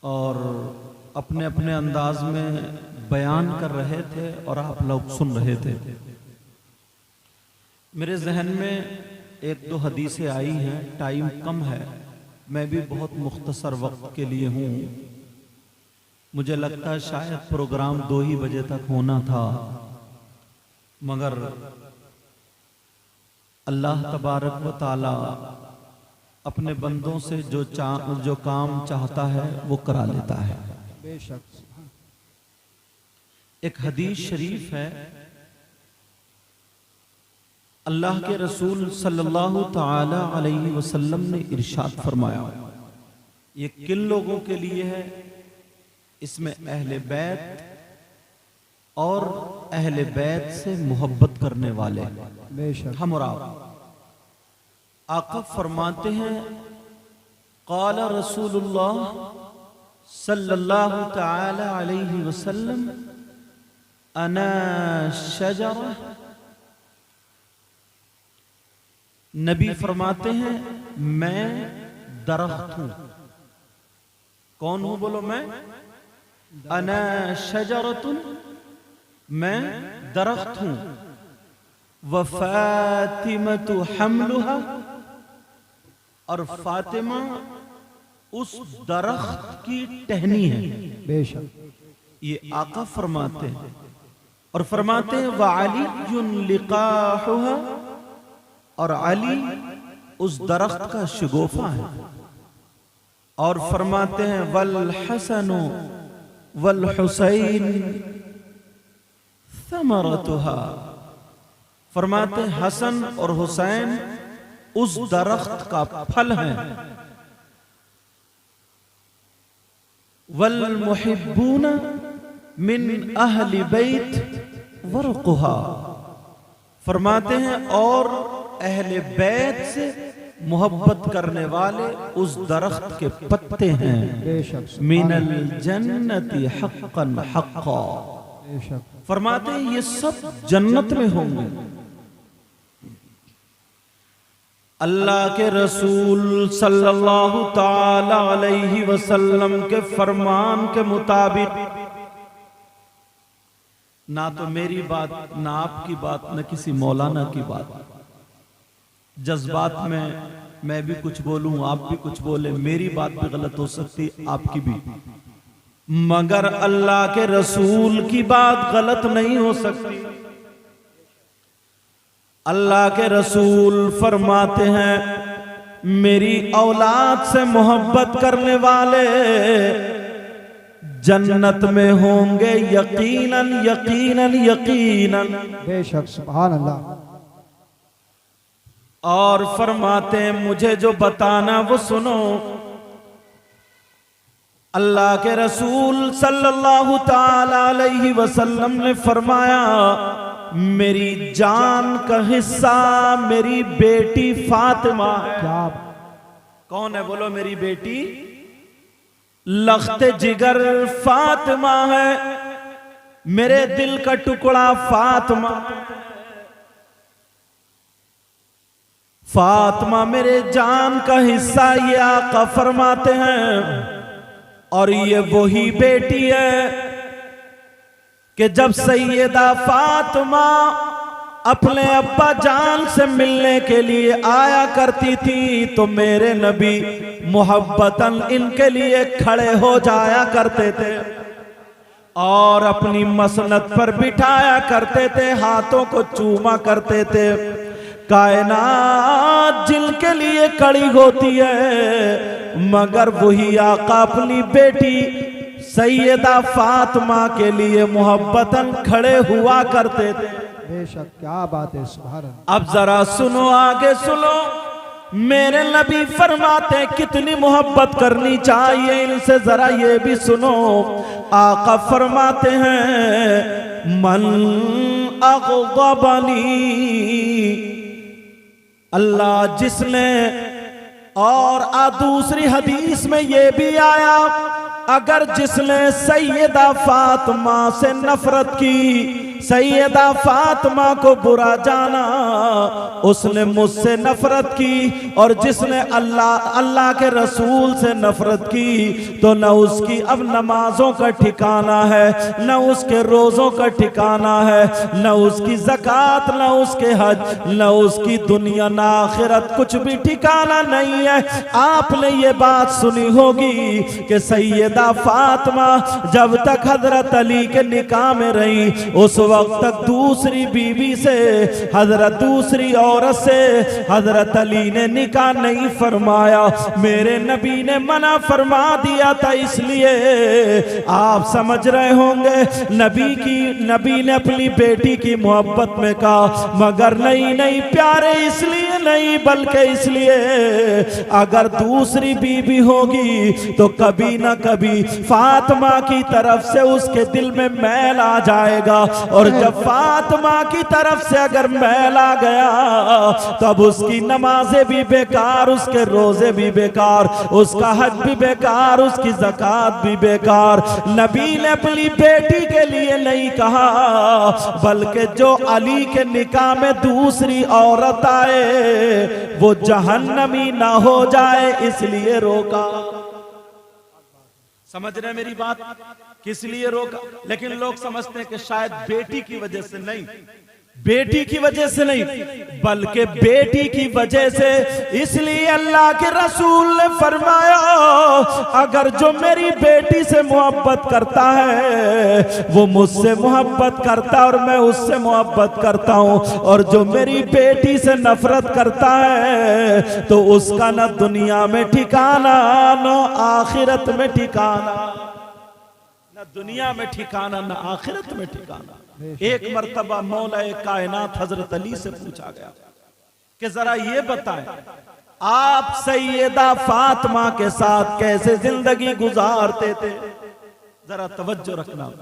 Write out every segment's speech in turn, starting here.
और अपने अपने अंदाज में बयान कर रहे थे और आप लोग सुन रहे थे। मेरे जहन में एक दो हदीसें आई हैं, टाइम कम है, मैं भी बहुत मुख्तसर वक्त के लिए हूँ। मुझे लगता है शायद प्रोग्राम 2 ही बजे तक होना था, मगर अल्लाह तबारक व ताला अपने बंदों से जो काम चाहता है वो करा लेता है। बेशक। एक हदीस शरीफ है, अल्लाह के रसूल सल्लल्लाहु ताला अलैहि वसल्लम ने इरशाद फरमाया, ये किन लोगों के लिए है? इसमें अहले बैत और अहले बैत से मोहब्बत करने वाले, बेशक। हम और आप। आका फरमाते हैं, क़ाला रसूलुल्लाह सल्लल्लाहु ताला अलैहि वसल्लम अना शजरा। नबी फरमाते हैं, मैं दरख्त हूं। कौन हूं? बोलो। मैं अना शजरतुन, मैं दरख्त हूं। व फातिमतु हम्लुहा, और फातिमा उस दरख्त की टहनी है। बेशक। ये आका फरमाते हैं। और फरमाते हैं व अलीयुन लिकाहुहा, और अली उस दरख्त का शगुफा है। और फरमाते हैं वल हसनु वल हुसैन समरतुहा, फरमाते हैं हसन और हुसैन उस दरख्त का फल है। वल मुहिब्बून मिन अहली बैत वरकुहा, फरमाते हैं और अहले बैत से मोहब्बत करने वाले उस दरख्त के पत्ते हैं। बेशक। मिनल जन्नति हक्कन हक्का, बेशक। फरमाते हैं ये सब जन्नत में होंगे। अल्लाह के रसूल सल्लल्लाहु ताला अलैहि वसल्लम के फरमान के मुताबिक, ना तो मेरी बात, ना आपकी बात, न किसी मौलाना की बात, जज्बात में मैं भी कुछ बोलूं, आप भी कुछ बोले, मेरी बात भी गलत हो सकती, आपकी भी, मगर अल्लाह के रसूल की बात गलत नहीं हो सकती। अल्लाह के रसूल फरमाते हैं, मेरी औलाद से मोहब्बत करने वाले जन्नत में होंगे यकीनन यकीनन यकीनन। बेशक। सुभान अल्लाह। और फरमाते हैं मुझे जो बताना वो सुनो। अल्लाह के रसूल सल्लल्लाहु ताला अलैहि वसल्लम ने फरमाया, मेरी जान का हिस्सा मेरी बेटी फातिमा है। क्या? कौन है? बोलो। मेरी बेटी लख्ते जिगर फातिमा है, मेरे दिल का टुकड़ा फातिमा। फातिमा मेरे जान का हिस्सा, ये आका फरमाते हैं। और ये वही बेटी है कि जब सैयदा फातिमा अपने अब्बा जान से मिलने के लिए आया करती थी, तो मेरे नबी मोहब्बतन इनके लिए खड़े हो जाया करते थे और अपनी मसनद पर बिठाया करते थे, हाथों को चूमा करते थे। कायनात जिनके लिए खड़ी होती है, मगर वही आका अपनी बेटी सैयदा फातिमा के लिए मोहब्बतन खड़े हुआ करते थे। बेशक। क्या बात है। सुभान अल्लाह। अब जरा सुनो, आगे सुनो। मेरे नबी फरमाते कितनी मोहब्बत करनी चाहिए इनसे, जरा ये भी सुनो। आका फरमाते हैं, मन अग़ज़बनी, अल्लाह जिसने, और दूसरी हदीस में ये भी आया, अगर जिसने सैयदा फातिमा से नफरत की, सैयदा फातिमा को बुरा जाना, उसने मुझसे नफरत की, और जिसने अल्लाह के रसूल से नफरत की तो न उसकी अब नमाजों का ठिकाना है, न उसके रोजों का ठिकाना है, न उसकी ज़कात, न उसके हज, न उसकी दुनिया न आखिरत, कुछ भी ठिकाना नहीं है। आपने ये बात सुनी होगी कि सैयदा फातिमा जब तक हजरत अली के निकाह में रही, उस वक्त तक दूसरी बीवी से, हजरत दूसरी औरत से हजरत अली ने निकाह नहीं फरमाया। मेरे नबी ने मना फरमा दिया था, इसलिए आप समझ रहे होंगे नबी ने अपनी बेटी की मोहब्बत में कहा, मगर नहीं प्यारे इसलिए नहीं, बल्कि इसलिए अगर दूसरी बीवी होगी तो कभी ना कभी फातिमा की तरफ से उसके दिल में मैल आ जाएगा, और जब फातिमा की तरफ से अगर मैल आ गया तब उसकी नमाजें भी बेकार, उसके रोजे भी बेकार, उसका हज भी बेकार, उसकी ज़कात भी बेकार। नबी ने अपनी बेटी के लिए नहीं कहा, बल्कि जो अली के निकाह में दूसरी औरत आए वो जहन्नमी ना हो जाए इसलिए रोका। समझ रहे मेरी बात? किस लिए रोका? लेकिन लोग समझते हैं कि शायद बेटी की वजह से नहीं, बेटी की वजह से नहीं, बल्कि बेटी की वजह से। इसलिए अल्लाह के रसूल ने फरमाया, अगर जो मेरी बेटी से मोहब्बत करता है वो मुझसे मोहब्बत करता है और मैं उससे मोहब्बत करता हूं, और जो मेरी बेटी से नफरत करता है तो उसका न दुनिया में ठिकाना न आखिरत में ठिकाना, न दुनिया में ठिकाना न आखिरत में ठिकाना। एक मर्तबा मौला कायनात हजरत अली से पूछा गया कि जरा ये बताएं, आप सैयदा फातिमा के साथ कैसे जिंदगी गुजारते थे? जरा तवज्जो रखना,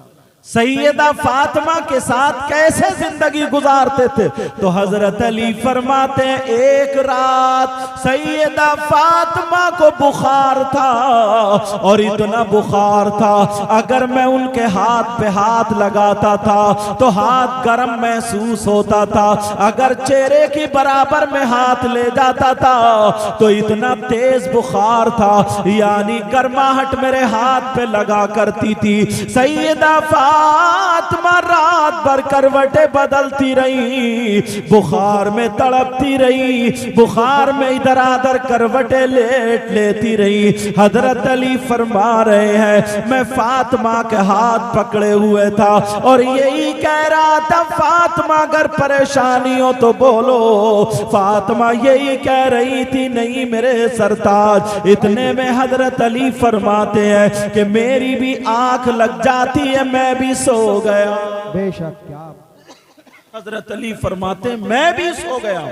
सैयदा फातिमा के साथ कैसे जिंदगी गुजारते थे? तो हजरत अली फरमाते हैं, एक रात सैयदा फातिमा को बुखार था, और इतना बुखार था अगर मैं उनके हाथ पे हाथ लगाता था तो हाथ गर्म महसूस होता था, अगर चेहरे की बराबर में हाथ ले जाता था तो इतना तेज बुखार था, यानी गर्माहट मेरे हाथ पे लगा करती थी। सैयदा फातिमा रात भर करवटें बदलती रही, बुखार में तड़पती रही, बुखार में इधर आधर करवटें लेट लेती रही। हजरत अली फरमा रहे हैं, मैं फातिमा के हाथ पकड़े हुए था और यही कह रहा था, फातिमा अगर परेशानी हो तो बोलो। फातिमा यही कह रही थी, नहीं मेरे सरताज। इतने में हजरत अली फरमाते हैं कि मेरी भी आंख लग जाती है, मैं भी सो गया। बेशक, क्या हजरत अली फरमाते मैं भी सो गया,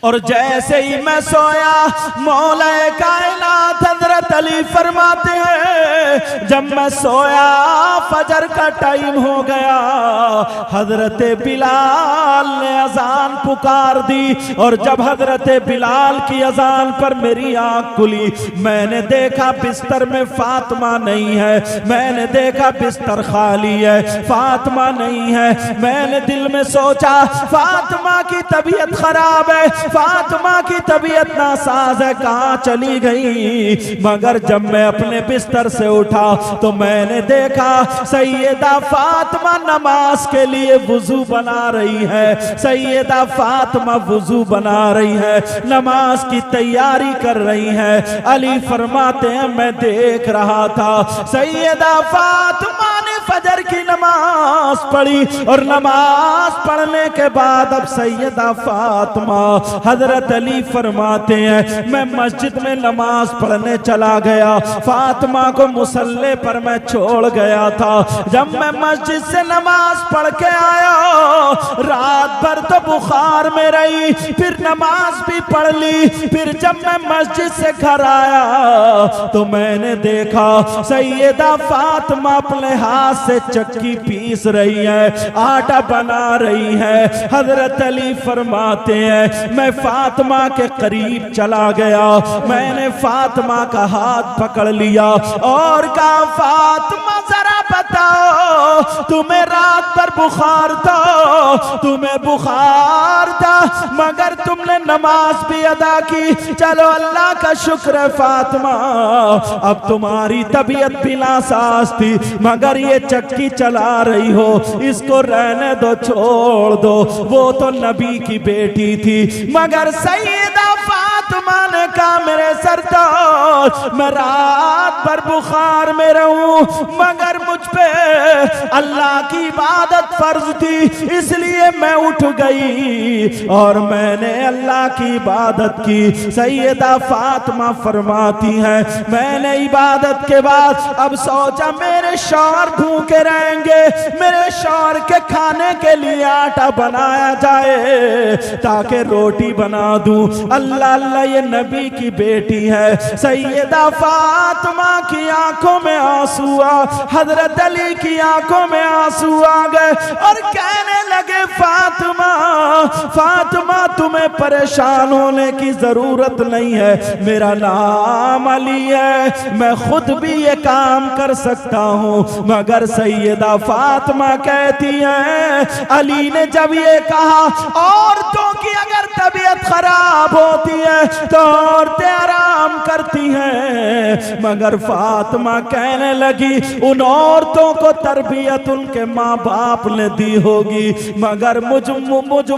और जैसे ही मैं सोया मौला कायनात हजरत अली फरमाते हैं, जब मैं सोया फजर का टाइम हो गया, हजरत बिलाल ने अजान पुकार दी, और जब हजरत बिलाल की अजान पर मेरी आंख खुली, मैंने देखा बिस्तर में फातिमा नहीं है, मैंने देखा बिस्तर खाली है, फातिमा नहीं है। मैंने दिल में सोचा फातिमा की तबीयत खराब है, फातिमा की तबीयत नासाज है, कहां चली गई? मगर जब मैं अपने बिस्तर से उठा तो मैंने देखा सैयदा फातिमा नमाज के लिए वुजू बना रही है, सैयदा फातिमा वुजू बना रही है, नमाज की तैयारी कर रही है। अली फरमाते हैं, मैं देख रहा था सैयदा फातिमा ने फजर की नमाज पढ़ी, और नमाज पढ़ने के बाद अब सैयदा फातिमा, हजरत अली फरमाते हैं, मैं मस्जिद में नमाज पढ़ने चला गया, फातिमा को मुसल्ले पर मैं छोड़ गया था। जब मैं मस्जिद से नमाज पढ़ के आया, रात भर तो बुखार में रही, फिर नमाज भी पढ़ ली, फिर जब मैं मस्जिद से घर आया तो मैंने देखा सैयदा फातिमा अपने हाथ से चक्की पीस रही है, आटा बना रही है। हजरत अली फरमाते हैं, मैं फातिमा के करीब चला गया, मैंने फातिमा का हाथ पकड़ लिया और कहा, फातिमा जरा बताओ तुम्हें रात पर बुखार था, तुम्हें बुखार था मगर तुमने नमाज भी अदा की। चलो अल्लाह का शुक्र है फातिमा, अब तुम्हारी तबीयत भी नासाज थी मगर ये चक्की चला रही हो, इसको रहने दो, छोड़ दो। वो तो नबी की बेटी थी मगर सैयदा फातिमा ने कहा मेरे सरताज मैं रात भर बुखार में रहूं मगर मुझ पे अल्लाह की इबादत फर्ज थी, इसलिए मैं उठ गई और मैंने अल्लाह की इबादत की। सैयदा फातिमा फरमाती हैं मैंने इबादत के बाद अब सोचा मेरे शौहर भूखे रहेंगे, मेरे शौहर के खाने के लिए आटा बनाया जाए ताकि रोटी बना दूं। अल्लाह अल्लाह ये नबी की बेटी है। सैयदा फातिमा की आंखों में आंसू आ, हजरत अली की आंखों में आंसू आ गए और कहने लगे फातिमा फातिमा तुम्हें परेशान होने की जरूरत नहीं है, मेरा नाम अली है, मैं खुद भी ये काम कर सकता हूँ। मगर सैयदा फातिमा कहती है अली ने जब ये कहा औरतों की अगर तबीयत खराब होती है तो औरतें आराम करती हैं, मगर फातिमा कहने लगी उन औरतों को तरबियत उनके माँ बाप ने दी होगी मगर मुझ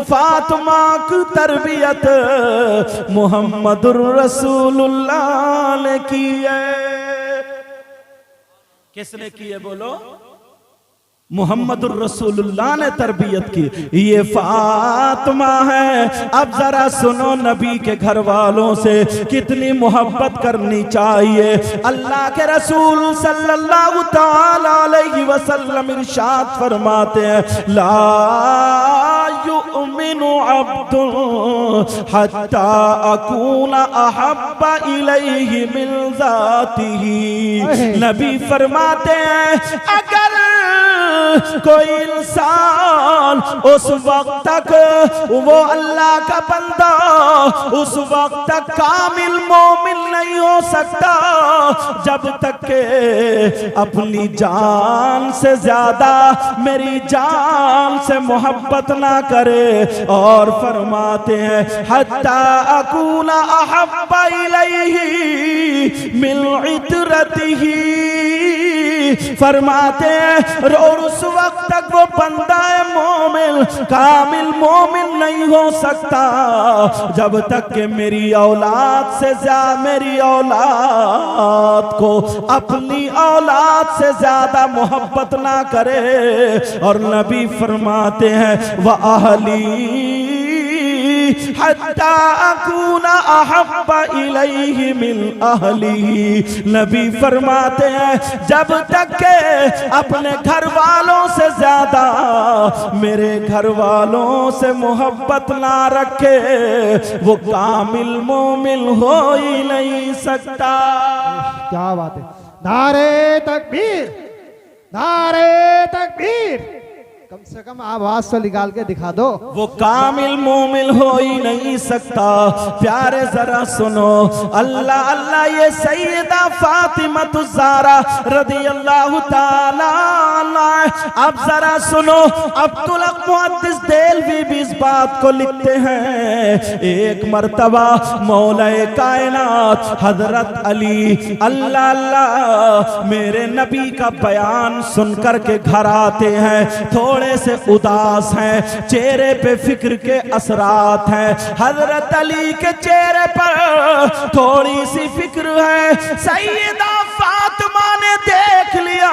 फातिमा की तरबियत मुहम्मदुर रसूलुल्लाह ने की है। किसने की है बोलो? मुहम्मदुर रसूलुल्लाह ने तरबियत की, ये फातिमा है। अब जरा सुनो नबी के घर वालों से कितनी मोहब्बत करनी चाहिए। अल्लाह के रसूल सल्लल्लाहु तआला अलैहि वसल्लम इरशाद फरमाते हैं ला युमिनु अब्दुन हत्ता अकूना अहब्बा इलैहि मिन ज़ातिही। नबी फरमाते हैं अगर कोई इंसान उस वक्त तक वो अल्लाह का बंदा उस वक्त तक कामिल मोमिन नहीं हो सकता जब तक के अपनी जान से ज्यादा मेरी जान से मोहब्बत ना करे। और फरमाते हैं हत्ता अकूना अहब्बा इलैहि मिन इतरतिही। फरमाते हैं और उस वक्त तक वो बंदा मोमिन कामिल मोमिन नहीं हो सकता जब तक कि मेरी औलाद से ज्यादा मेरी औलाद को अपनी औलाद से ज्यादा मोहब्बत ना करे। और नबी फरमाते हैं वह अहली हत्ता अकूना अहब्बा इलैहि मिन अहलिही। नबी फरमाते हैं जब तक के अपने घर वालों से ज्यादा मेरे घर वालों से मोहब्बत ना रखे वो कामिल मोमिन हो ही नहीं सकता। क्या बात है। नारे तकबीर, नारे तकबीर। कम से कम आवाज तो निकाल के दिखा दो। वो कामिल मोमिन हो ही नहीं सकता। प्यारे जरा सुनो अल्लाह अल्लाह ये सैयदा फातिमा ज़हरा रदियल्लाहु ताला अन्हा। अब जरा सुनो अब्दुल हक मुहद्दिस देलवी भी इस बात को लिखते हैं एक मर्तबा मौलाए कायनात हजरत अली अल्लाह अल्लाह मेरे नबी का बयान सुनकर के घर आते हैं, थोड़े से उदास हैं, चेहरे पे फिक्र के असरात हैं। हजरत अली के चेहरे पर थोड़ी सी फिक्र है। सैयदा फातिमा ने देख लिया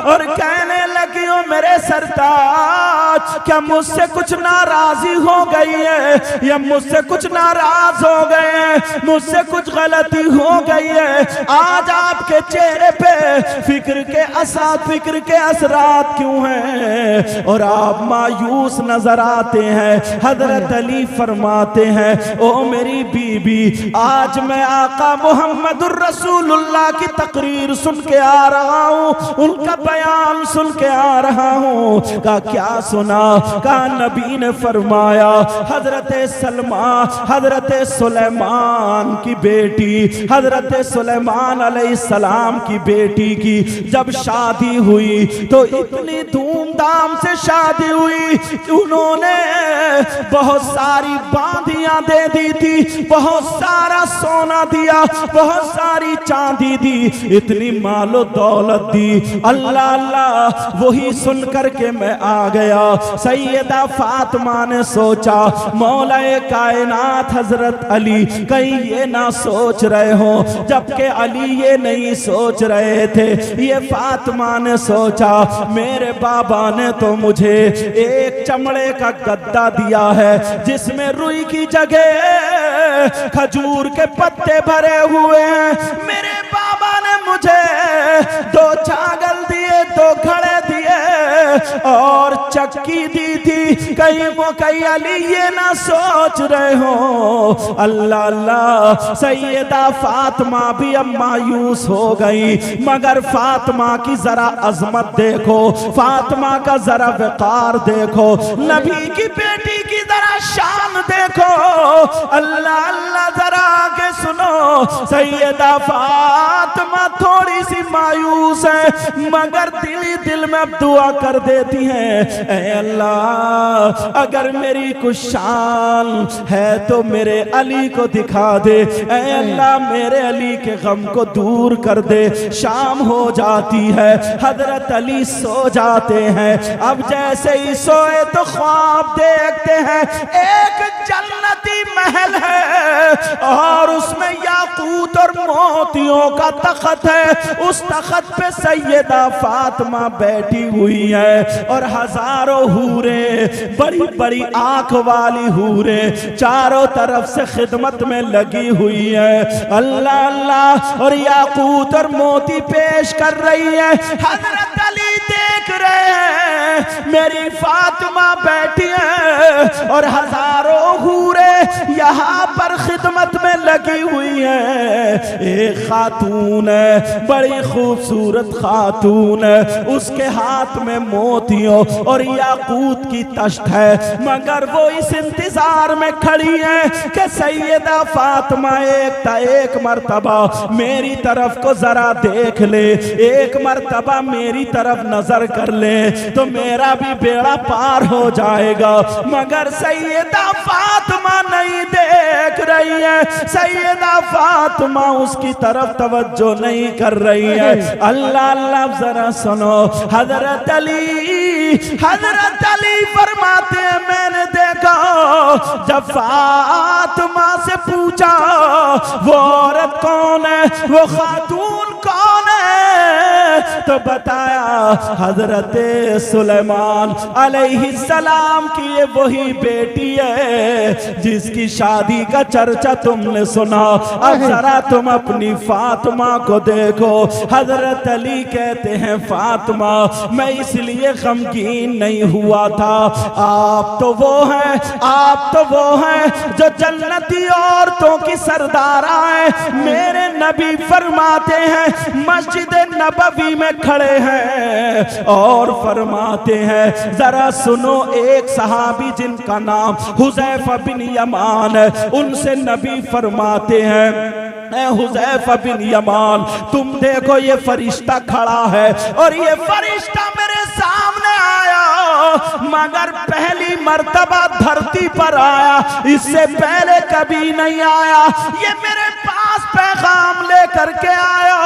और कहने लगी ओ मेरे सरताज क्या मुझसे कुछ नाराजी हो गई है या मुझसे कुछ नाराज हो गए हैं, मुझसे कुछ गलती हो गई है? आज आपके चेहरे पे फिक्र के असरात क्यों हैं और आप मायूस नजर आते हैं? हजरत अली फरमाते हैं ओ मेरी बीबी आज मैं आका मुहम्मदुर रसूलुल्लाह की तकरीर सुन के आ रहा हूँ, उनका बयान सुन के आ रहा हूँ। का क्या सुना? का नबी ने फरमाया हजरत सलमा हजरत सुलेमान की बेटी हजरत सुलेमान सलाम की बेटी की जब शादी हुई तो इतनी धूमधाम से शादी हुई कि उन्होंने बहुत सारी बांधियां दे दी थी, बहुत सारा सोना दिया, बहुत सारी चांदी दी, इतनी मालो दौलत दी। अल्लाह अल्लाह वही सुन करके मैं आ गया। सैयदा फातिमा ने सोचा मौलाए कायनात हजरत अली कहीं ये ना सोच रहे हो, जबकि अली ये नहीं सोच रहे थे। ये फातिमा ने सोचा मेरे बाबा ने तो मुझे एक चमड़े का गद्दा दिया है जिसमें रुई की जगह खजूर के पत्ते भरे हुए हैं। मेरे बाबा ने मुझे 2 छागल दिए, 2 घड़े दिए और चक्की दी थी। कहीं अली ये ना सोच रहे हो। अल्लाह अल्लाह सैयदा फातिमा भी अब मायूस हो गई, मगर फातिमा की जरा अजमत देखो, फातिमा का जरा वकार देखो, नबी की बेटी की जरा शान देखो। अल्लाह अल्लाह जरा आगे सुनो। सैयदा फातिमा थोड़ी सी मायूस है, मगर दिल ही दिल में अब दुआ कर देती हैं, ऐ अल्लाह अगर मेरी कुछ शान है तो मेरे अली को दिखा दे, ऐ अल्लाह मेरे अली के गम को दूर कर दे। शाम हो जाती है, हजरत अली सो जाते हैं। अब जैसे ही सोए तो ख्वाब देखते हैं एक जन्नती महल है और उसमें याकूत और मोतियों का तख्त है। उस तख्त पे सैयदा फातिमा बैठी हुई है और हजारों हूरे, बड़ी बड़ी आंख वाली हूरे चारों तरफ से खिदमत में लगी हुई है। अल्लाह अल्लाह और याकूत और मोती पेश कर रही है। हजरत अली देख रहे हैं मेरी फातिमा बैठी है और हजारों हूरे यहाँ पर खिदमत में लगी हुई है। एक खातून है, बड़ी खूबसूरत खातून है, उसके हाथ में मोतियों और याकूत की तश्त है, मगर वो इस इंतजार में खड़ी है कि सैयदा फातिमा एक मर्तबा मेरी तरफ को जरा देख ले, एक मर्तबा मेरी तरफ नजर कर ले तो मेरा भी बेड़ा पार हो जाएगा। मगर सैयदा फातिमा नहीं देख रही है, सैयदा फातिमा उसकी तरफ तवज्जो नहीं कर रही है। अल्लाह अल्लाह जरा सुनो। हजरत अली फरमाते हैं मैंने देखा जब फातिमा से पूछा वो औरत कौन है, वो खातून कौन है, तो बताया हजरत सुलेमान अलैहिस्सलाम की ये वही बेटी है जिसकी शादी का चर्चा तुमने सुना। अब जरा तुम अपनी फातिमा को देखो। हजरत अली कहते हैं फातिमा मैं इसलिए गमगीन नहीं हुआ था, आप तो वो हैं जो जन्नती औरतों की सरदारा है। मेरे नबी फरमाते हैं मस्जिद नबवी में खड़े हैं और फरमाते हैं जरा सुनो, एक सहाबी जिनका नाम हुज़ैफा बिन यमान है, उनसे नबी फरमाते हैं हुज़ैफा बिन यमान तुम देखो ये फरिश्ता खड़ा है और ये फरिश्ता मेरे सामने आया, मगर पहली मर्तबा धरती पर आया, इससे पहले कभी नहीं आया। ये मेरे पास पैगाम लेकर के आया।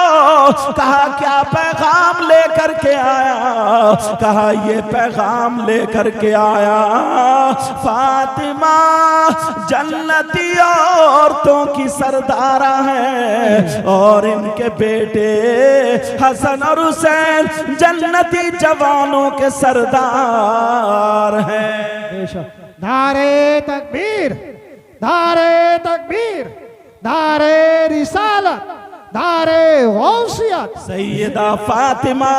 कहा क्या पैगाम लेकर के आया? कहा ये पैगाम लेकर के आया फातिमा जन्नती औरतों की सरदारा है और इनके बेटे हसन और हुसैन जन्नती जवानों के सरदार हैं। नारे तकबीर, नारे तकबीर, नारे रिसालत, नारे गौसियत। सैयदा फातिमा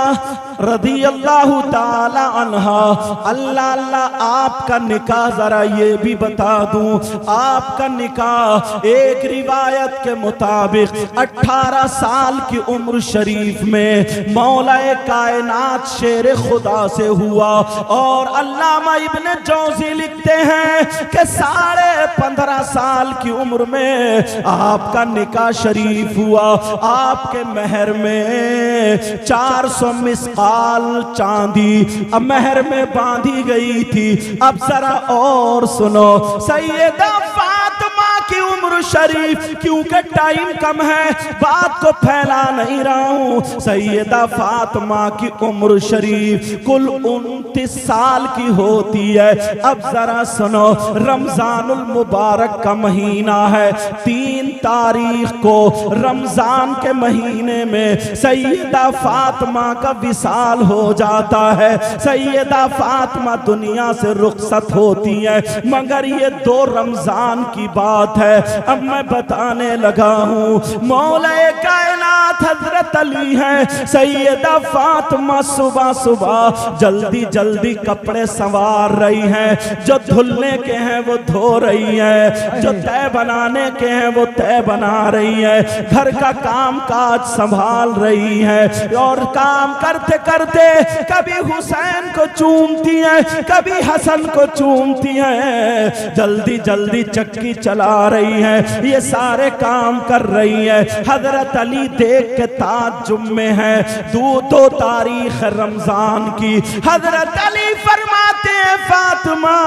रदियल्लाहु ताला अन्हा। अल्लाह अल्लाह आपका निकाह जरा ये भी बता दूं, आपका निकाह एक रिवायत के मुताबिक 18 साल की उम्र शरीफ में मौलाए कायनात शेर खुदा से हुआ। और अल्लामा इब्न जौज़ी लिखते हैं कि 15.5 साल की उम्र में आपका निकाह शरीफ हुआ। आपके महर में 400 मिसकाल चांदी अब महर में बांधी गई थी। अब जरा और सुनो, सैयदा फातिमा की उम्र शरीफ, क्योंकि टाइम कम है बात को फैला नहीं रहा हूं, सैयदा फातिमा की उम्र शरीफ कुल 29 साल की होती है। अब जरा सुनो, रमजानुल मुबारक का महीना है, 3 तारीख को रमजान के महीने में सैयदा फातिमा का विसाल हो जाता है। सैयदा फातिमा दुनिया से रुखसत होती है, मगर ये 2 रमजान की बात है। अब मैं बताने लगा हूँ, मौला कायनात हजरत अली है, सैयदा फातिमा सुबह सुबह जल्दी जल्दी कपड़े संवार रही हैं, जो धुलने के हैं वो धो रही है, जो तय बनाने के हैं वो तय बना रही है, घर का काम काज संभाल रही है। और काम करते करते कभी हुसैन को चूमती है, कभी हसन को चूमती है, जल्दी जल्दी चक्की चला रही है, ये सारे काम कर रही है। हजरत अली देख के ताज्जुब में है, 2 तारीख रमजान की। हजरत अली फरमाते हैं, फातिमा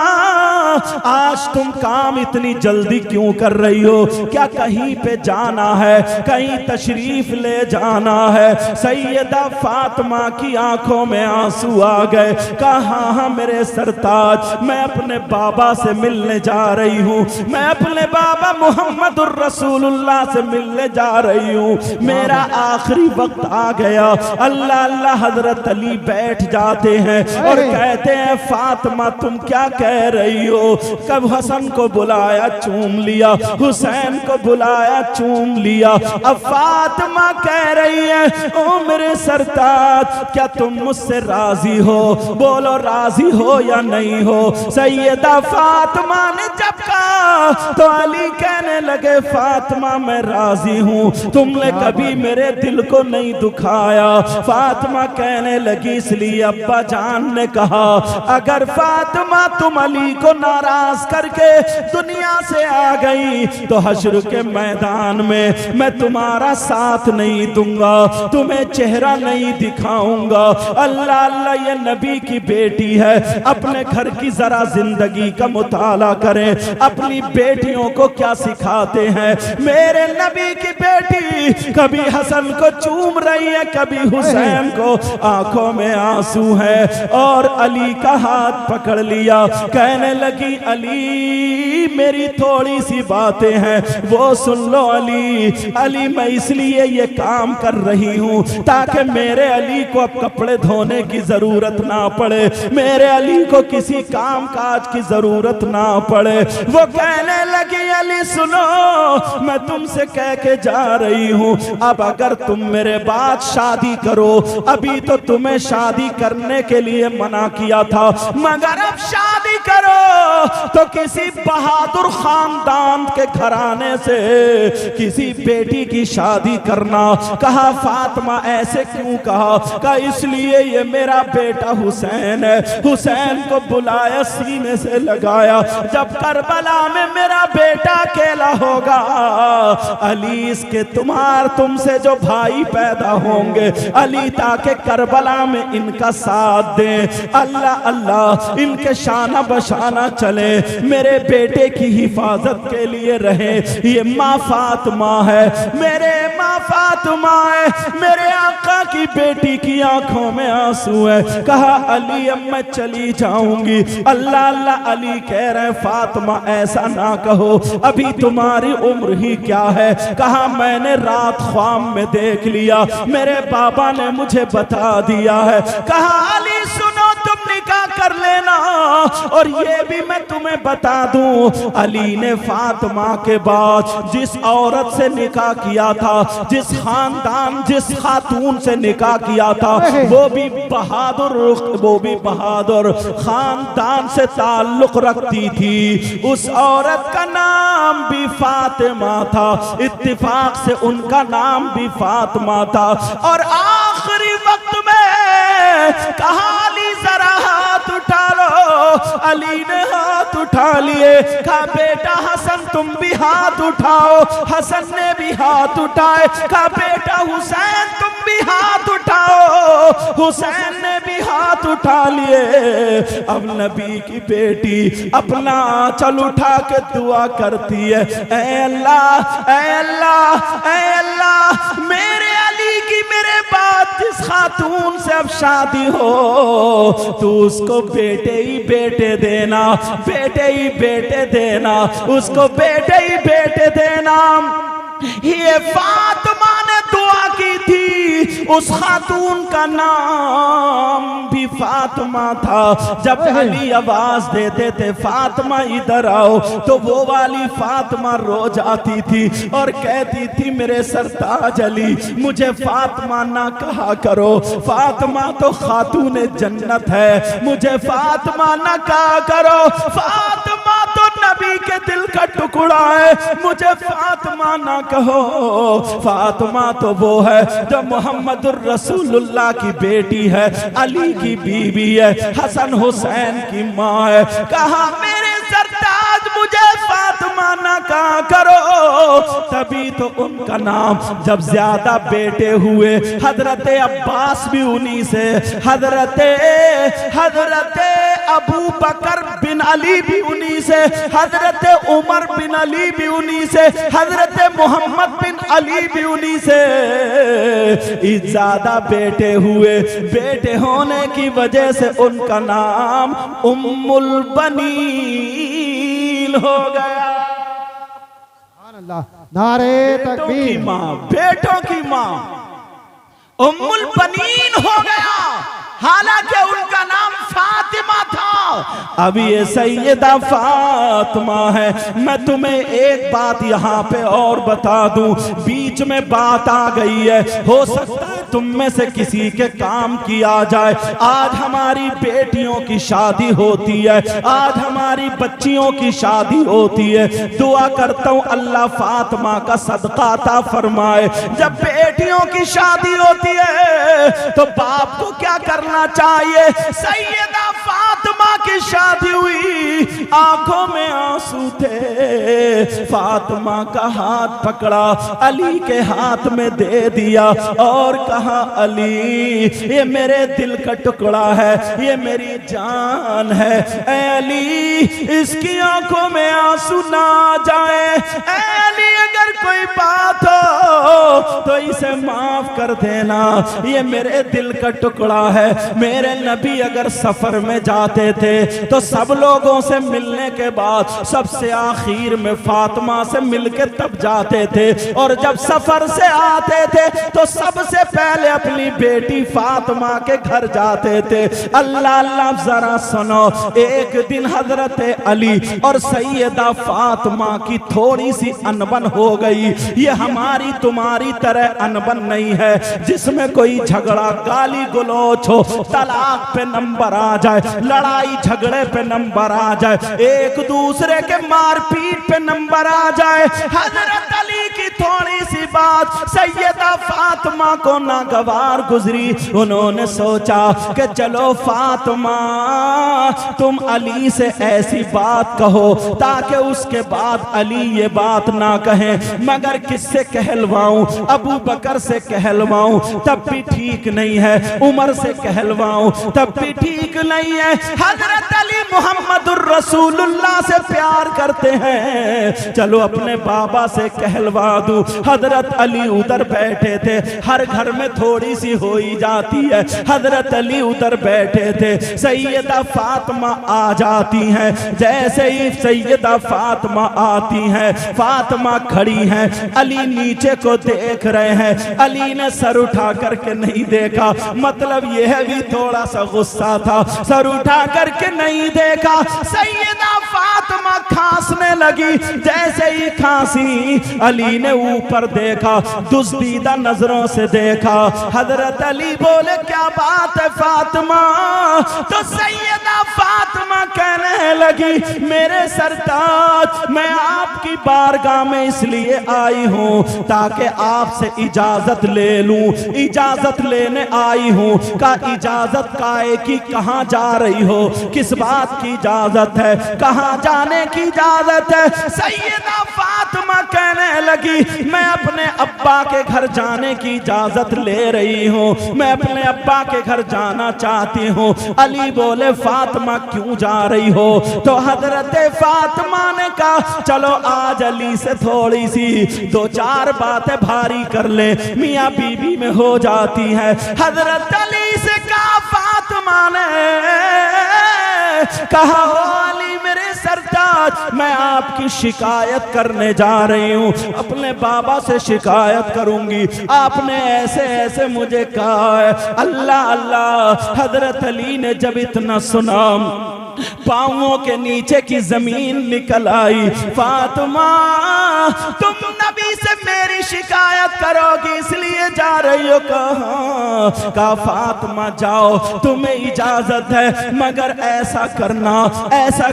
आज तुम काम इतनी जल्दी क्यों कर रही हो? क्या कहीं पे जाना है, कहीं तशरीफ ले जाना है? सैयदा फातिमा की आंखों में आंसू आ गए। कहा हाँ मेरे सरताज, मैं अपने बाबा से मिलने जा रही हूँ, मैं अपने बाबा मुहम्मदुर रसूलुल्लाह से मिलने जा रही हूँ, मेरा आखिरी वक्त आ गया। अल्लाह अल्लाह। हजरत अली बैठ जाते हैं और कहते हैं, फातिमा तुम क्या कह रही हो? कब हसन को बुलाया चूम लिया, हुसैन को बुलाया चूम लिया, अब फातिमा कह रही है, ओ मेरे सरताज क्या तुम मुझसे राजी हो? बोलो राजी हो या नहीं हो? सैयदा फातिमा ने जब कहा तो अली कहने लगे, फातिमा मैं राजी हूँ, तुमने कभी मेरे दिल को नहीं दुखाया। फातिमा कहने लगी, इसलिए अब्बा जान ने कहा अगर फातिमा तुम अली को नाराज करके दुनिया से आ गई तो हश्र के मैदान में मैं तुम्हारा साथ नहीं दूंगा, तुम्हें चेहरा नहीं दिखाऊंगा। अल्लाह अल्लाह, ये नबी की बेटी है, अपने घर की जरा जिंदगी का मुताला करें, अपनी बेटियों को क्या सिखाते हैं। मेरे नबी की बेटी कभी हसन को चूम रही है, कभी हुसैन को, आंखों में आंसू है। और अली का हाथ पकड़ लिया, कहने लगी, अली मेरी थोड़ी सी बातें हैं वो सुन लो। अली मैं इसलिए ये काम कर रही हूँ ताकि मेरे अली को अब कपड़े धोने की जरूरत ना पड़े, मेरे अली को किसी काम काज की जरूरत ना पड़े। वो कहने लगी, अली सुनो, मैं तुमसे कह के जा रही हूँ, अब अगर तुम मेरे बाद शादी करो, अभी तो तुम्हें शादी करने के लिए मना किया था, मगर अब शादी करो तो किसी बहादुर खानदान के घराने से किसी बेटी की शादी करना। कहा फातिमा ऐसे क्यों कहा? कहा इसलिए ये मेरा बेटा हुसैन है। हुसैन को बुलाया, सीने से लगाया, जब करबला में मेरा बेटा अकेला होगा, अली इसके तुमसे जो भाई पैदा होंगे, अली ताकि करबला में इनका साथ दे। अल्लाह अल्लाह, इनके शाना बशाना चले, मेरे बेटे की हिफाजत के लिए रहे। ये माँ फातिमा है, मेरे माँ फातिमा है, मेरे आका की बेटी की आंखों में आंसू है। कहा अली अब मैं चली जाऊंगी। अल्लाह अल्लाह, अली कह रहे फातिमा ऐसा ना कहो, अभी तुम्हारी उम्र ही क्या है। कहा मैंने रात ख्वाब में देख लिया, मेरे बाबा ने मुझे बता दिया है। कहा अली सुनो, तुम निकाह कर लेना, और ये भी मैं तुम्हें बता दूं, अली ने फातिमा के बाद जिस औरत से निकाह किया था, जिस खानदान जिस खातून से निकाह किया था, वो भी बहादुर खानदान से ताल्लुक रखती थी। उस औरत का नाम भी फातिमा था, इत्तिफाक से उनका नाम भी फातिमा था। और आखिरी वक्त में कहा अली जरा हाथ उठा लो। अली ने हाथ उठा लिए। कहा बेटा हसन तुम भी हाथ उठाओ। हसन ने भी हाथ उठाए। कहा बेटा हुसैन तुम भी हाथ उठाओ। हुसैन ने भी हाथ उठा लिए। अब नबी की बेटी अपना आंचल उठा के दुआ करती है, ऐ अल्लाह, ऐ अल्लाह, ऐ अल्लाह, मेरे अली की मेरे बाद जिस खातून से अब शादी हो तू उसको बेटे ही बेटे देना, बेटे ही बेटे देना, उसको बेटे ही बेटे देना। ये फातिमा ने दुआ की थी, उस खातून का नाम भी फातिमा था। जब अली आवाज देते थे फातिमा इधर आओ, तो वो वाली फातिमा रो जाती थी और कहती थी मेरे सरताज अली मुझे फातिमा ना कहा करो, फातिमा तो खातून जन्नत है, मुझे फातिमा ना कहा करो, फातिमा तो नबी के दिल का टुकड़ा है, मुझे फातिमा ना कहो। फातिमा तो वो है जो मोहम्मदुर रसूलुल्लाह की बेटी है, अली की बीवी है, हसन हुसैन की माँ है। कहा मेरे सरताज मुझे फातिमा ना कहा करो। तभी तो उनका नाम जब ज्यादा बेटे हुए, हजरत अब्बास भी उन्हीं से, हजरत अबू बकर बिन अली भी उन्हीं से, हजरत उमर बिन अली भी उन्हीं से, हजरत मोहम्मद बिन अली भी उन्हीं से ज्यादा बेटे हुए। बेटे होने की वजह से उनका नाम उम्मुल बनीन हो गया। नारे बेटों की माँ, बेटों की माँ उम्मुल बनीन हो गया, हालांकि उनका नाम फातिमा था। अब ये सैयदा फातिमा है। मैं तुम्हें एक बात यहाँ पे और बता दूं, बीच में बात आ गई है, हो सकता है तुम में से किसी के काम की आ जाए। आज हमारी बेटियों की शादी होती है, आज हमारी बच्चियों की शादी होती है। दुआ करता हूँ अल्लाह फातिमा का सदका अता फरमाए। जब बेटियों की शादी होती है तो बाप को क्या करना चाहिए? सैयदा फातिमा की शादी हुई, आंखों में आंसू थे, फातिमा का हाथ पकड़ा, अली के हाथ में दे दिया और कहा अली ये मेरे दिल का टुकड़ा है, ये मेरी जान है, ऐ अली इसकी आंखों में आंसू ना जाए, ऐ अली अगर कोई बात हो तो इसे माफ कर देना, ये मेरे दिल का टुकड़ा है। मेरे नबी अगर सफर में जाते थे तो सब लोगों से मिलने के बाद सबसे आखिर में फातिमा से मिलके तब जाते थे, और जब सफर से आते थे तो सबसे पहले अपनी बेटी फातिमा के घर जाते थे। अल्लाह अल्लाह जरा सुनो, एक दिन हजरत अली और सैयदा फातिमा की थोड़ी सी अनबन हो गई। ये हमारी तुम्हारी तरह अनबन नहीं है जिसमें कोई झगड़ा गाली गलौच हो, तलाक पे नंबर आ जाए, लड़ाई झगड़े पे नंबर आ जाए, एक दूसरे के मारपीट पे नंबर आ जाए। हजरत अली की थोड़ी सी बात सैयदा फातिमा को नागवार गुजरी। उन्होंने सोचा कि चलो फातिमा तुम अली से ऐसी बात कहो ताकि उसके बाद अली ये बात ना कहे, मगर किससे कहलवाऊं? अबू बकर से कहलवाऊं तब भी ठीक नहीं है, उमर से कहलवाऊं तब भी ठीक नहीं है। हजरत अली मोहम्मदुर रसूलुल्लाह से प्यार करते हैं, चलो अपने बाबा से कहलवा दूं। हजरत अली उधर बैठे थे, हर घर में थोड़ी सी हो ही जाती है। हजरत अली उधर बैठे थे, सैयदा फातिमा आ जाती हैं। जैसे ही सैयदा फातिमा आती हैं, फातिमा खड़ी हैं, अली नीचे को देख रहे हैं। अली ने सर उठा करके नहीं देखा, मतलब यह भी थोड़ा सा गुस्सा था, सर उठा करके नहीं देखा। सैयदा फातिमा खांसने लगी, जैसे ही खांसी अली ने ऊपर देखा, दुस्तीदा नजरों से देखा। हजरत अली बोले क्या बात है फातिमा? तो सैयदा फातिमा कहने लगी मेरे सरताज मैं आपकी बारगाह में इसलिए आई हूं ताकि आपसे इजाजत ले लूं, इजाजत लेने आई हूं। का इजाजत काहे की? कहां जा रही हो? किस बात की इजाजत है? कहां वहां जाने की इजाजत है। सैयदा फातिमा कहने लगी मैं अपने अब्बा के घर जाने की इजाजत ले रही हूँ, मैं अपने अब्बा के घर जाना चाहती हूँ। अली बोले फातिमा क्यों जा रही हो? तो हजरत फातिमा ने कहा चलो आज अली से थोड़ी सी दो चार बातें भारी कर ले, मियाँ बीबी में हो जाती है। हजरत अली से कहा फातिमा ने कहा हो अली मेरे सरताज मैं आपकी शिकायत करने जा रही हूँ, अपने बाबा से शिकायत करूंगी, आपने ऐसे ऐसे मुझे कहा है। अल्लाह अल्लाह। हजरत अली ने जब इतना सुना पांवों के नीचे की जमीन निकल आई। फातिमा तुम नबी से मेरी शिकायत करोगी इसलिए जा रही हो? कहा फातिमा जाओ तुम्हें इजाजत है, मगर ऐसा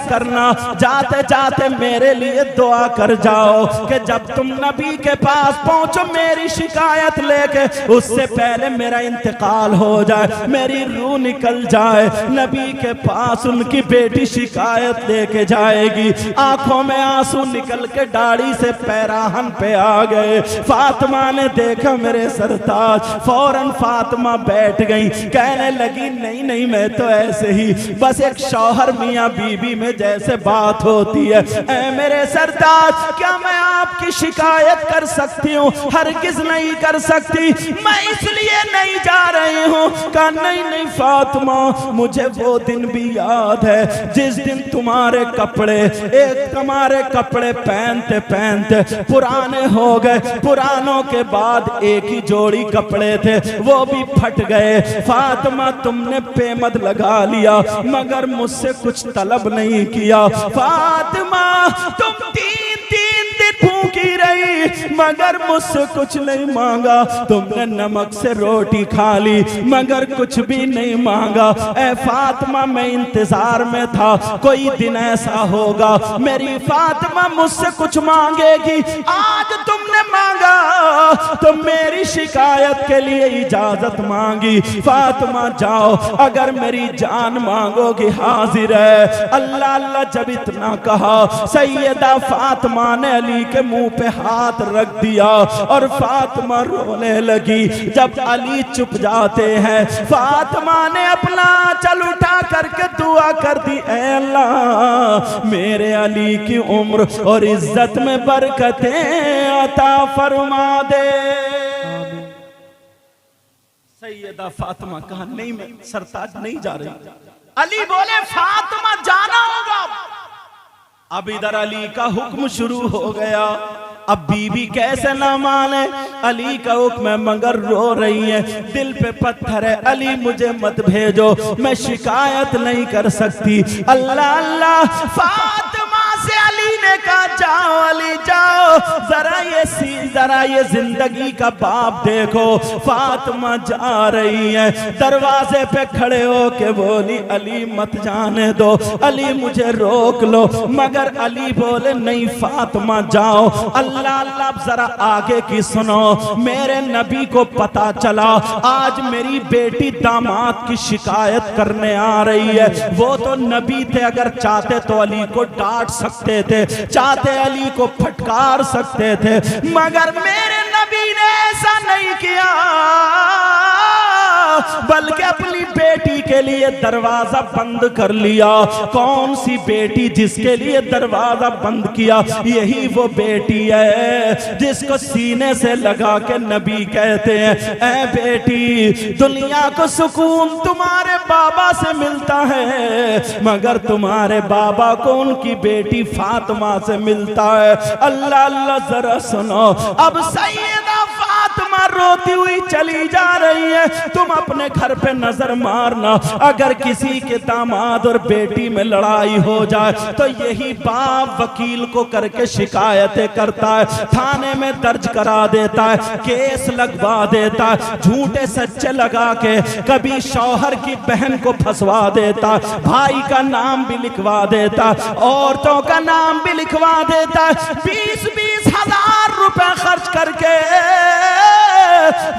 करना जाते जाते मेरे लिए दुआ कर जाओ कि जब तुम नबी के पास पहुंचो मेरी शिकायत लेके उससे पहले मेरा इंतकाल हो जाए, मेरी रूह निकल जाए। नबी के पास उनकी बेटी शिकायत लेके जाएगी, आंखों में आंसू निकल के दाढ़ी से पैराहन पे आ गए। फातिमा ने देखा मेरे सरताज, फौरन फातिमा बैठ गई, कहने लगी नहीं नहीं मैं तो ऐसे ही बस एक शौहर मियाँ बीबी में जैसे बात होती है। ऐ मेरे सरताज क्या मैं आपकी शिकायत कर सकती हूँ? हरगिज नहीं कर सकती, मैं इसलिए नहीं जा रही हूँ। कहा नहीं नहीं फातिमा मुझे वो दिन भी याद है जिस दिन तुम्हारे कपड़े पहनते पहनते पुराने हो गए, पुरानों के बाद एक ही जोड़ी कपड़े थे वो भी फट गए। फातिमा तुमने पेमद लगा लिया मगर मुझसे कुछ तलब नहीं किया। फातिमा तुम तीन दिन भूखी रही मगर मुझसे कुछ नहीं मांगा, तुमने नमक से रोटी खा ली मगर कुछ भी नहीं मांगा। ऐ फातिमा मैं इंतजार में था कोई दिन ऐसा होगा मेरी फातिमा मुझसे कुछ मांगेगी, आज तुमने मांगा तो मेरी शिकायत के लिए इजाजत मांगी। फातिमा जाओ अगर मेरी जान मांगोगी हाजिर है। अल्लाह अल्लाह जब इतना कहा सैयदा फातिमा ने अली के मुंह पे हाथ रख दिया और फातिमा रोने लगी। जब अली चुप जाते हैं फातिमा ने अपना चल उठा करके दुआ कर दी, ऐ अल्लाह मेरे अली की उम्र और इज्जत में बरकतें अता फरमा दे। सैयदा फातिमा कहा नहीं मैं सरताज नहीं जा रही। अली बोले फातिमा जाना होगा। अब इधर अली का हुक्म शुरू हो गया। अब बीबी कैसे ना माने, अली का हुक्म है मगर रो रही है, दिल पे पत्थर है। अली मुझे मत भेजो, मैं शिकायत नहीं कर सकती। अल्लाह अल्लाह। फातिमा से अली ने कहा जाओ अली जाओ, जरा ये जिंदगी का बाप देखो। फातिमा जा रही है, दरवाजे पे खड़े हो के बोली अली मत जाने दो, अली मुझे रोक लो। मगर अली बोले नहीं फातिमा जाओ। अल्लाह अल्लाह जरा आगे की सुनो। मेरे नबी को पता चला आज मेरी बेटी दामाद की शिकायत करने आ रही है। वो तो नबी थे, अगर चाहते तो अली को डांट सकते थे, चाहते अली को फटकार सकते थे, मगर मेरे नबी ने ऐसा नहीं किया, बल्कि अपनी बेटी के लिए दरवाजा बंद कर लिया। कौन सी बेटी जिसके लिए दरवाजा बंद किया? यही वो बेटी है जिसको सीने से लगा के नबी कहते हैं ऐ बेटी दुनिया को सुकून तुम्हारे बाबा से मिलता है मगर तुम्हारे बाबा को उनकी बेटी फातिमा से मिलता है। अल्लाह अल्लाह जरा सुनो। अब सैयदा फातिमा रोती हुई चली जा रही है। तुम अपने घर पे नजर मारना, अगर किसी के दामाद और बेटी में लड़ाई हो जाए तो यही बाप वकील को करके शिकायतें करता है, थाने में दर्ज करा देता है, केस लगवा देता है, झूठे सच्चे लगा के कभी शौहर की बहन को फंसवा देता है, भाई का नाम भी लिखवा देता है, औरतों का नाम भी लिखवा देता है। 20-20 हजार रुपए खर्च करके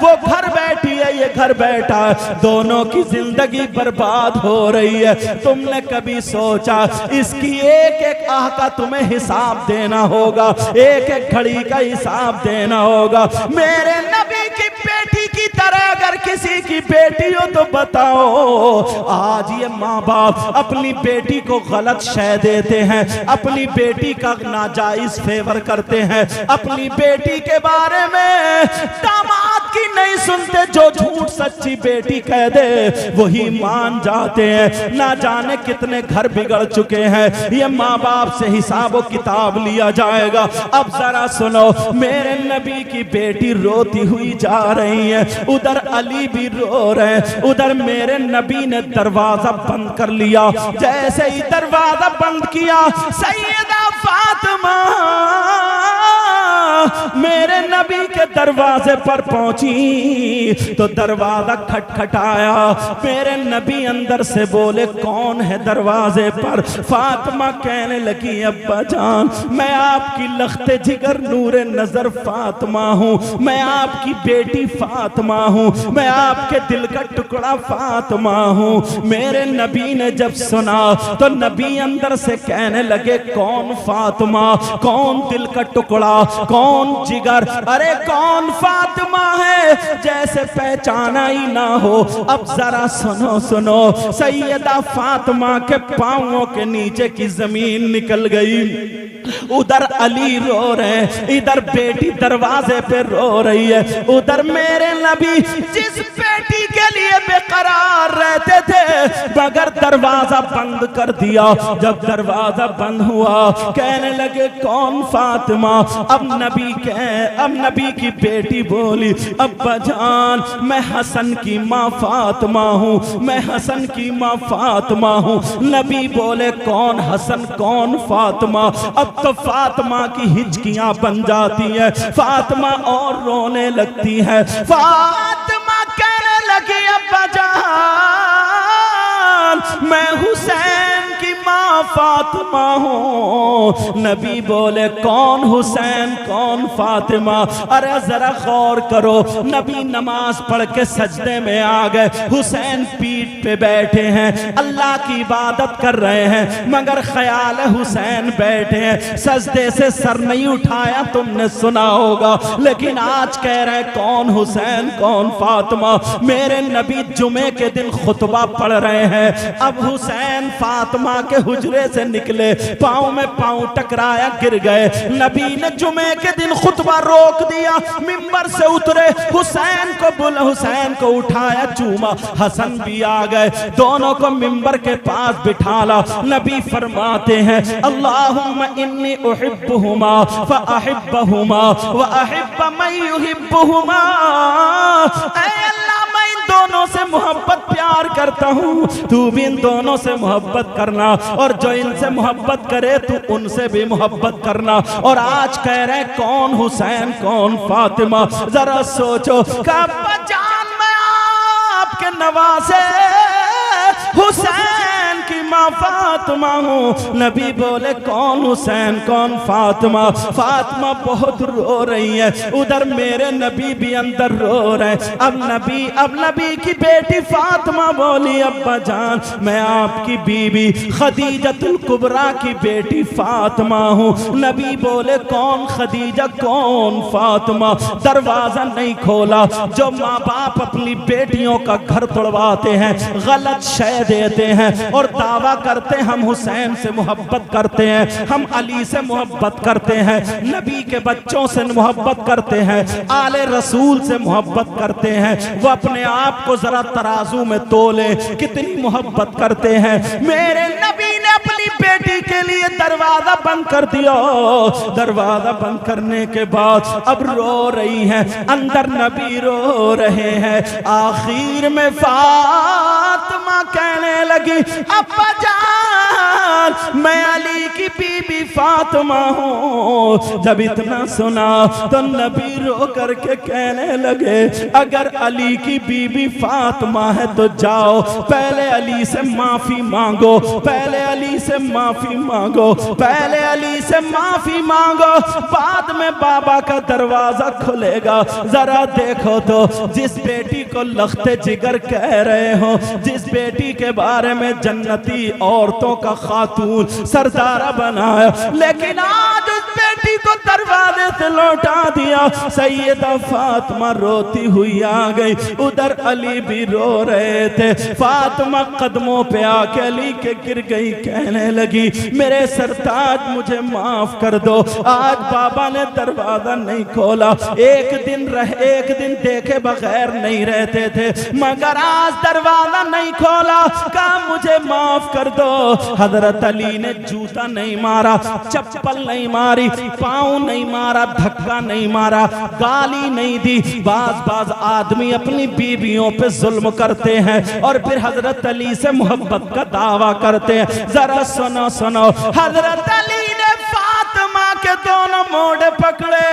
वो घर बैठी है ये घर बैठा है, दोनों की जिंदगी बर्बाद हो रही है। तुमने कभी सोचा इसकी एक एक आह का तुम्हें हिसाब देना होगा, एक एक घड़ी का हिसाब देना होगा। मेरे नबी की बेटी की तरह अगर किसी की बेटी हो तो बताओ। आज ये माँ बाप अपनी बेटी को गलत शय देते हैं, अपनी बेटी का नाजायज फेवर करते हैं, अपनी बेटी के बारे में दामाद की नहीं सुनते, जो झूठ सच्ची बेटी कह दे वही मान जाते हैं। ना जाने कितने घर बिगड़ चुके हैं। ये माँ बाप से हिसाब किताब लिया जाएगा। अब जरा सुनो, मेरे नबी की बेटी रोती हुई जा रही है, उधर अली भी रो रहे हैं, उधर मेरे नबी ने दरवाजा बंद कर लिया। जैसे ही दरवाजा बंद किया, सैयदा फातिमा मेरे नबी के दरवाजे पर पहुंची तो दरवाजा खटखटाया। मेरे नबी अंदर से बोले, कौन है दरवाजे पर? फातिमा कहने लगी, अब्बा जान मैं आपकी लख्ते जिगर नूरे नजर फातिमा हूँ, मैं आपकी बेटी फातिमा हूँ, मैं आपके दिल का टुकड़ा फातिमा हूँ। मेरे नबी ने जब सुना तो नबी अंदर से कहने लगे, कौन फातिमा, कौन दिल का टुकड़ा, कौन जिगर, अरे कौन फातिमा है, जैसे पहचाना ही ना हो। अब जरा सुनो सुनो, सैयदा फातिमा के पांवों के नीचे की जमीन निकल गई। उधर अली रो रहे हैं, इधर बेटी दरवाजे पे रो रही है। उधर मेरे नबी जिस बेटी के लिए बेकरार रहते थे मगर दरवाजा बंद कर दिया। जब दरवाजा बंद हुआ कहने लगे, कौन फातिमा? अब नबी की बेटी बोली, अब्बा जान मैं हसन की माँ फातिमा हूँ, मैं हसन की माँ फातिमा हूँ। नबी बोले, कौन हसन कौन फातिमा? अब तो फातिमा की हिचकियां बन जाती है, फातिमा और रोने लगती है। फातिमा कहने लगी, अब्बा जान मैं हुसैन की माँ फातिमा हूँ। नबी बोले, कौन हुसैन कौन फातिमा? अरे जरा गौर करो, नबी नमाज पढ़ के सजदे में आ गए, हुसैन पीठ पे बैठे हैं, अल्लाह की इबादत कर रहे हैं, मगर ख्याल है हुसैन बैठे हैं, सजदे से सर नहीं उठाया, तुमने सुना होगा। लेकिन आज कह रहे हैं, कौन हुसैन कौन फातिमा? मेरे नबी जुमे के दिन खुतबा पढ़ रहे हैं। अब हुसैन फातिमा के हुजरे से निकले, पाँव में पाँव टकराया, गिर गए। नबी ने जुमे के दिन खुतबा रोक दिया, मिंबर से उतरे, हुसैन को उठाया, चूमा। हसन भी आ गए, दोनों को मिंबर के पास बिठाला। नबी फरमाते हैं, अल्लाहुम्मा इन्नी उहिब्बुहुमा फअहिब्बहुमा व अहिब्ब मन युहिब्बुहुमा। ऐ अल्लाह मैं इन दोनों से मोहब्बत प्यार करता हूँ, तू भी इन दोनों से मोहब्बत करना, और जो इनसे मोहब्बत करे तू उनसे भी मोहब्बत करना। और आज कह रहे कौन हुसैन कौन फातिमा? जरा सोचो, अब्बा जान मैं आपके नवासे हुसैन की माँ फातिमा हूँ। नबी बोले, कौन हुसैन कौन फातिमा? फातिमा बहुत रो रही है, उधर मेरे नबी भी अंदर रो रहे हैं। अब नबी की बेटी फातिमा बोली, अब्बा जान मैं आपकी बीबी खदीजतुल कुबरा की बेटी फातिमा हूँ। नबी बोले, कौन खदीजा कौन फातिमा? दरवाजा नहीं खोला। जो माँ बाप अपनी बेटियों का घर तोड़वाते हैं, गलत शय देते हैं और दावा करते हैं हम हुसैन से मोहब्बत करते हैं, हम अली से मोहब्बत करते हैं, नबी के बच्चों से मोहब्बत करते हैं, आले रसूल से मोहब्बत करते हैं, वो अपने आप को जरा तराजू में तोले, कितनी मोहब्बत करते हैं। मेरे नबी ने अपनी बेटी के लिए दरवाजा बंद कर दिया। दरवाजा बंद करने के बाद अब रो रही हैं, अंदर नबी रो रहे हैं। आखिर में फातिमा कहने लगी, अब्बा जान मैं अली की बीबी फातिमा हूँ। जब इतना सुना तो नबी रो करके कहने लगे, अगर अली की बीबी फातिमा है तो जाओ पहले अली से माफी मांगो, पहले अली से माफी मांगो, पहले अली से माफी मांगो, बाद में बाबा का दरवाजा खुलेगा। जरा देखो तो जिस बेटी को लख्ते जिगर कह रहे हो, जिस बेटी के बारे में जन्नती औरतों का खातून सरदारा बनाया, लेकिन आज उस बेटी को दरवाजे से लौटा दिया। सैयदा फातिमा रोती हुई आ गई, उधर अली भी रो रहे थे। फातिमा कदमों पे आके अली के गिर गई, कहने लगी, मेरे सरताज मुझे माफ कर दो, आज बाबा ने दरवाजा नहीं खोला। एक दिन देखे बगैर नहीं रहते थे, मगर आज दरवाजा नहीं खोला, कहा मुझे माफ कर दो। हजरत अली ने जूता नहीं मारा, चप्पल नहीं मारी, पाँव नहीं मारा, धक्का नहीं मारा, गाली नहीं दी। बाज आदमी अपनी बीवियों पे जुल्म करते हैं और फिर हजरत अली से मोहब्बत का दावा करते हैं। जरा सुनो सुनो, हजरत अली ने फातिमा के दोनों मोड़े पकड़े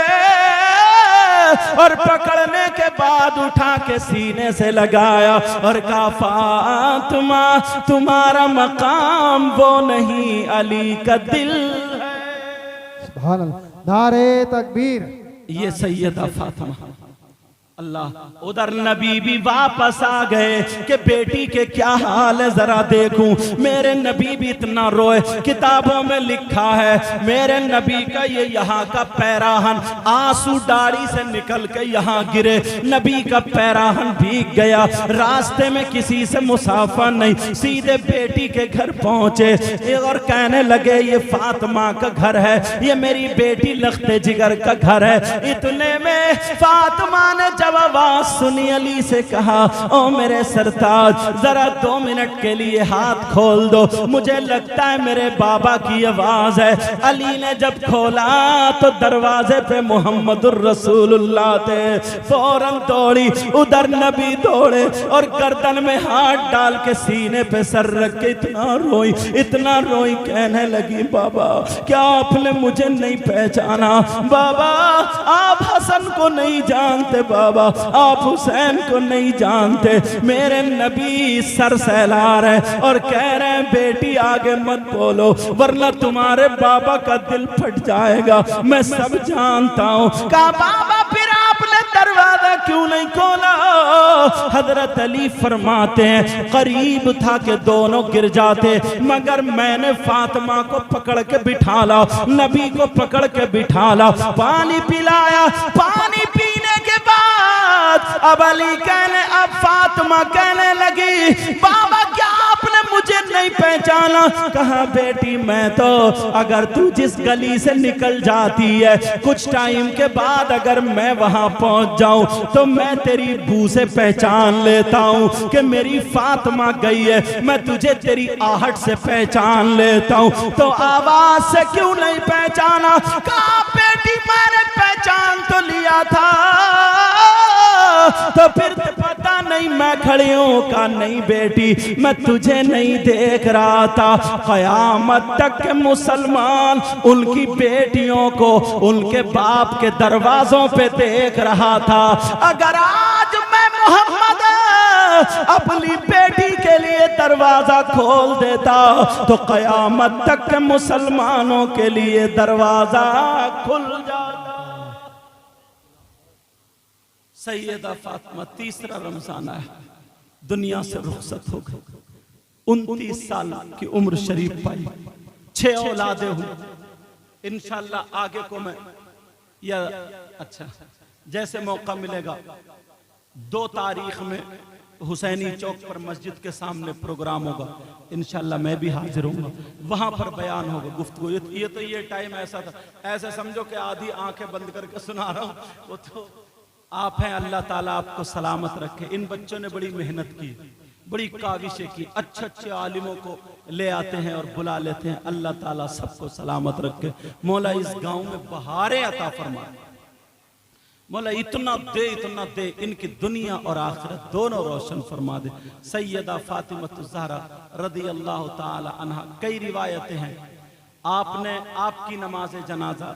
और पकड़ने के बाद उठा के सीने से लगाया और कहा, फातिमा तुम्हारा मकाम वो नहीं, अली का दिल है। सुभान अल्लाह, नारे तकबीर। ये सैयदा फातिमा, अल्लाह। उधर नबी भी वापस आ गए कि बेटी के क्या हाल है जरा देखूं। मेरे नबी भी इतना रोए, किताबों में लिखा है मेरे नबी का ये यहाँ का पैराहन आंसू दाढ़ी से निकल के यहाँ गिरे, नबी का पैराहन भीग गया। रास्ते में किसी से मुसाफा नहीं, सीधे बेटी के घर पहुंचे और कहने लगे, ये फातिमा का घर है, ये मेरी बेटी लख्ते जिगर का घर है। इतने में फातिमा ने जब आवाज सुनी, अली से कहा, ओ मेरे सरताज जरा 2 मिनट के लिए हाथ खोल दो, मुझे लगता है मेरे बाबा की आवाज है। अली ने जब खोला तो दरवाजे पे मोहम्मदुर रसूलुल्लाह थे। फौरन दौड़ी, उधर नबी दौड़े और गर्दन में हाथ डाल के सीने पे सर रख के इतना रोई, कहने लगी, बाबा क्या आपने मुझे नहीं पहचाना? बाबा आप हसन को नहीं जानते, बाबा आप हुसैन को नहीं जानते। मेरे नबी सर सहला रहे और कह रहे हैं, बेटी आगे मत बोलो वरना तुम्हारे बाबा का दिल फट जाएगा, मैं सब जानता हूं। कहा, बाबा फिर आपने दरवाजा क्यों नहीं खोला? हजरत अली फरमाते हैं, करीब था कि दोनों गिर जाते, मगर मैंने फातिमा को पकड़ के बिठा ला, नबी को पकड़ के बिठा ला, पानी पिलाया। पानी पीने के बाद अब अली अब फातिमा कहने लगी, बाबा क्या आपने मुझे नहीं पहचाना? कहा, बेटी मैं तो, अगर तू जिस गली से निकल जाती है कुछ टाइम के बाद अगर मैं वहां पहुंच जाऊं तो मैं तेरी बू से पहचान लेता हूं कि मेरी फातिमा गई है, मैं तुझे तेरी आहट से पहचान लेता हूं, तो आवाज से क्यों नहीं पहचाना? कहा, बेटी मैंने पहचान तो लिया था, तो फिर पता नहीं मैं खड़ी हूं। का नहीं बेटी, मैं तुझे नहीं देख रहा था, कयामत तक के मुसलमान उनकी बेटियों को उनके बाप के दरवाजों पे देख रहा था। अगर आज मैं मोहम्मद अपनी बेटी के लिए दरवाजा खोल देता तो कयामत तक के मुसलमानों के लिए दरवाजा खुल जाता। सैयदा फातिमा तीसरा रमजान आया, दुनिया से रुखसत हो गई, 29 साल की उम्र शरीफ पाई, 6 औलादें हुई। इंशाल्लाह आगे को मैं या अच्छा जैसे मौका मिलेगा 2 तारीख में हुसैनी चौक पर मस्जिद के सामने प्रोग्राम होगा, इंशाल्लाह मैं भी हाजिर हूँगा, वहाँ पर बयान होगा, गुफ्तगू। ये टाइम ऐसा था, ऐसे समझो कि आधी आंखें बंद करके सुना रहा हूँ, वो तो आप हैं। अल्लाह ताला आपको सलामत रखे। इन बच्चों ने बड़ी मेहनत की, बड़ी काविशें की, अच्छे अच्छे आलिमों को ले आते हैं और बुला लेते हैं। अल्लाह ताला सबको सलामत रखे। मौला इस गांव में बहारें अता फरमाए। मौला इतना दे इनकी दुनिया और आखिरत दोनों रोशन फरमा दे। सैयदा फातिमा ज़हरा रदी अल्लाह ताला अन्हा, कई रिवायतें हैं आपने आपकी नमाज जनाजा,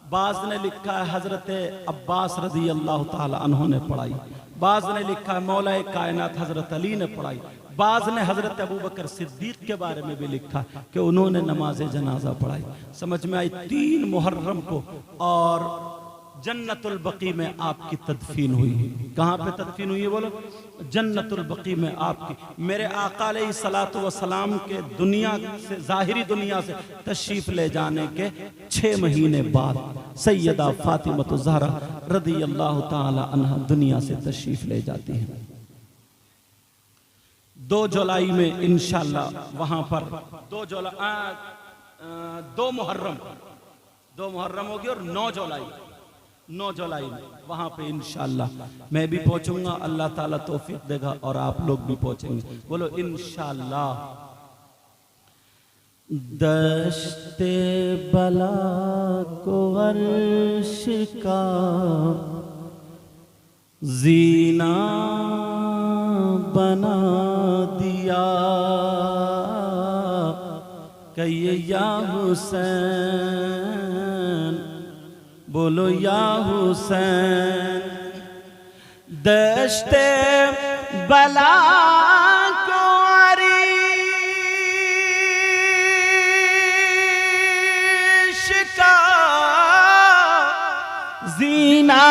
बाज ने लिखा है हजरत अब्बास रदी अल्लाह ताला अन्हु ने पढ़ाई, बाज ने लिखा है मौला कायनात हजरत अली ने पढ़ाई, बाज ने हजरत अबू बकर सिद्दीक के बारे में भी लिखा कि उन्होंने नमाज जनाजा पढ़ाई। समझ में आई 3 मुहर्रम को और जन्नतुल बकी में आपकी तदफीन हुई। कहाँ पे तदफीन हुई है बोलो? जन्नतुल बकी में आपकी। मेरे आका अलैहिस्सलातु वस्सलाम के दुनिया से, जाहिरी दुनिया से तशरीफ ले जाने के 6 महीने बाद सैयदा फातिमा ज़हरा रदी अल्लाह ताला अन्हा दुनिया से तशरीफ ले जाती हैं। 2 जुलाई में इंशाल्लाह वहां पर 2 मुहर्रम होगी और 9 जुलाई में वहां पे इंशाल्लाह मैं भी पहुंचूंगा। अल्लाह ताला तौफीक देगा और आप लोग भी पहुंचेंगे। बोलो इंशाल्लाह। दश्ते बला को अर्श का जीना बना दिया, कहिए या हुसैन, बोलो या हुसैन। दश्ते बला को अर्श का जीना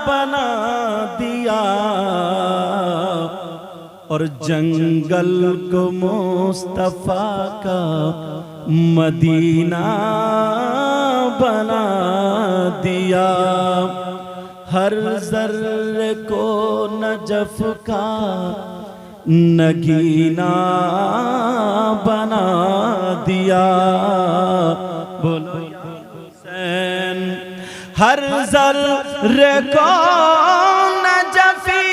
बना दिया और जंगल को मुस्तफा का मदीना बना दिया। हर जर्रे को नजफ का नगीना बना दिया। बोलो हुसैन। हर जर्रे को नजफी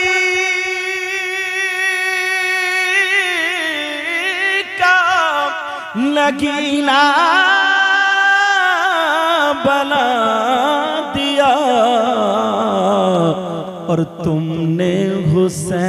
का नगीना बना दिया और तुमने हुसैन